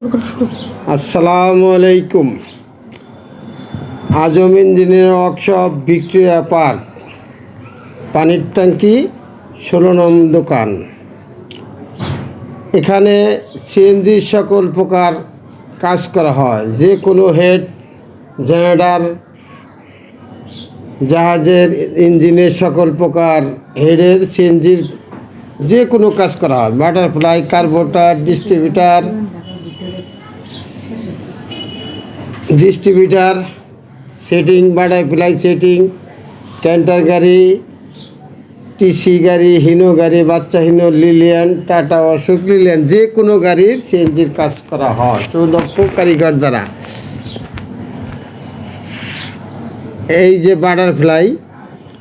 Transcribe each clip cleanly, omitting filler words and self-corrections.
আসসালামু আলাইকুম। আজম engineer workshop, Victoria park, পানির ট্যাঙ্কি, 16 নং দোকান। এখানে সিএনজির সকল প্রকার কাজ করা হয়। যে কোনো হেড, জেনারেটর, জাহাজের ইঞ্জিনের সকল প্রকার হেডের সিএনজির যে কোনো কাজ করা হয়। Butterfly, carburettor, distributor setting, butterfly setting, Canter গাড়ি, টিসি গাড়ি, হিনো গাড়ি, বাচ্চা Hino, Leyland, Tata Ashok Leyland, যে কোনো গাড়ির সিএনজির কাজ করা হয় সুদক্ষ কারিগর দ্বারা। এই যে বাটারফ্লাই,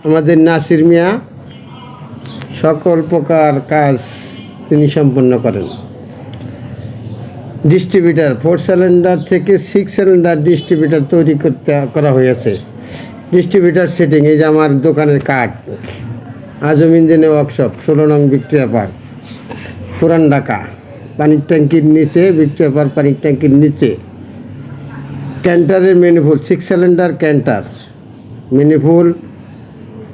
আমাদের নাসির মিয়া সকল প্রকার কাজ তিনি সম্পন্ন করেন। ডিস্ট্রিবিউটার 4 সিলিন্ডার থেকে 6 সিলিন্ডার ডিস্ট্রিবিউটার তৈরি করা হয়েছে। ডিস্ট্রিবিউটার সেটিং, এই যে আমার দোকানের কার্ড, আজম ইঞ্জিনিয়ার ওয়ার্কশপ, 16 নং ভিক্টোরিয়া পার্ক, পুরান ঢাকা। পানির ট্যাঙ্কির নিচে, ভিক্টোরিয়া পার্ক পানির ট্যাঙ্কির নিচে ক্যান্টারের ম্যানিফোল, 6 সিলিন্ডার ক্যান্টার ম্যানিফোল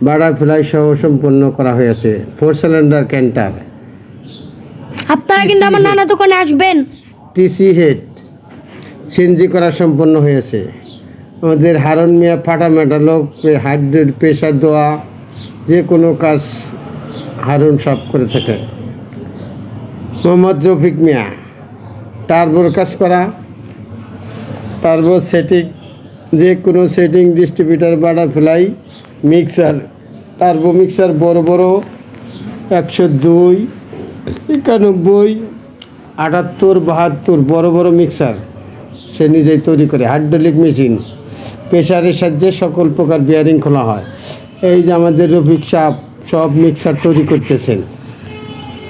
বাটারফ্লাই সহ সম্পন্ন করা হয়েছে। 4 সিলিন্ডার ক্যান্টার। আপনারা কিন্তু আমার নানা দোকানে আসবেন। টিসি হেড সিএনজি করা সম্পন্ন হয়েছে। আমাদের হারুন মিয়া ফাটা মেটালো, হাইড্রোড প্রেশার দেওয়া, যে কোনো কাজ হারুন সব করে থাকে। মোহাম্মদ রফিক মিয়া টার্বোর কাজ করা, টার্বো সেটিং, যে কোনো setting, distributor, butterfly, mixer, turbo mixer বড় বড় 102, 91, 78, 72 বড় বড় মিক্সার সে নিজেই তৈরি করে। হাইড্রোলিক মেশিন, প্রেশারের সাহায্যে সকল প্রকার বিয়ারিং খোলা হয়। এই যে আমাদের রফিক সাহেব সব মিক্সার তৈরি করতেছেন।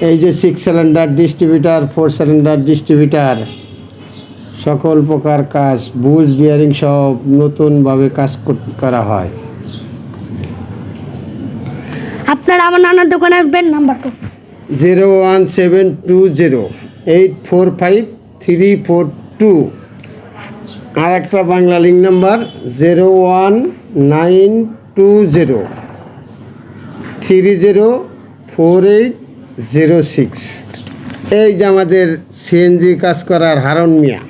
এই যে 6 সিলিন্ডার ডিস্ট্রিবিউটার, 4 সিলিন্ডার ডিস্ট্রিবিউটার, সকল প্রকার কাজ, বুশ বিয়ারিং সব নতুনভাবে কাজ করা হয়। আপনারা আমার নানার দোকানে আসবেন। নাম্বারটা 01720845342। আর একটা বাংলা লিঙ্ক নাম্বার 01920304806। এই যে আমাদের সিএনজি কাজ করার হারুন মিয়া,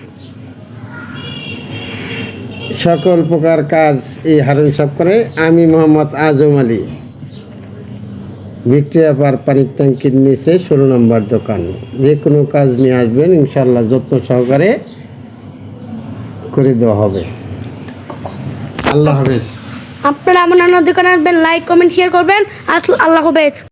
সকল প্রকার কাজ এই হারুন সাহেব করে। আমি মোহাম্মদ আজম আলী, ভিক্টোরিয়া পার্ক পানির ট্যাঙ্কির নিচে 16 নম্বর দোকান। যে কোনো কাজ নিয়ে আসবেন, ইনশাল্লাহ যত্ন সহকারে করে দেওয়া হবে। আল্লাহ হাফেজ। আপনারা আমার নানার দোকানে আসবেন, লাইক কমেন্ট শেয়ার করবেন। আল্লাহ হাফেজ।